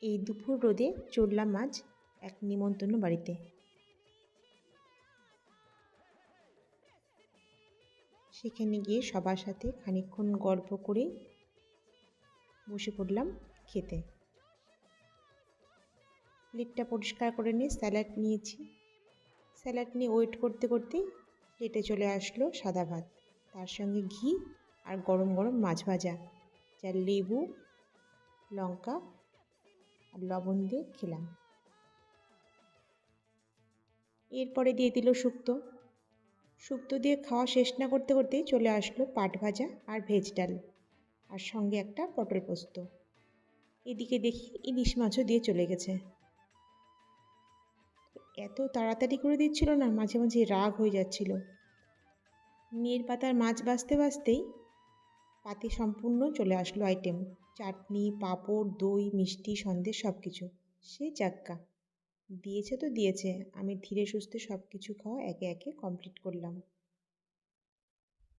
এই দুপুর রোদে চললাম আজ এক নিমন্ত্রণ বাড়িতে। সেখানে গিয়ে সবার সাথে খানিকক্ষণ গল্প করে বসে পড়লাম খেতে। প্লেটটা পরিষ্কার করে নিয়ে স্যালাড নিয়েছি। স্যালাড নিয়ে ওয়েট করতে করতেই প্লেটে চলে আসলো সাদা ভাত, তার সঙ্গে ঘি আর গরম গরম মাছ ভাজা, যা লেবু লঙ্কা আর লবণ দিয়ে খেলাম। এরপরে দিয়ে দিল শুক্তো। শুক্তো দিয়ে খাওয়া শেষ না করতে করতেই চলে আসলো পাট ভাজা আর ভেজ ডাল, আর সঙ্গে একটা পটল পোস্ত। এদিকে দেখি ইলিশ মাছও দিয়ে চলে গেছে। এত তাড়াতাড়ি করে দিচ্ছিল না, মাঝে মাঝে রাগ হয়ে যাচ্ছিল। নিয়ের পাতার মাছ ভাজতে ভাজতেই পাতে সম্পূর্ণ চলে আসলো আইটেম, চাটনি, পাঁপড়, দই, মিষ্টি, সন্দেশ, সব কিছু। সে যাক্কা, দিয়েছে তো দিয়েছে। আমি ধীরে সুস্থে সব কিছু খাওয়া একে একে কমপ্লিট করলাম।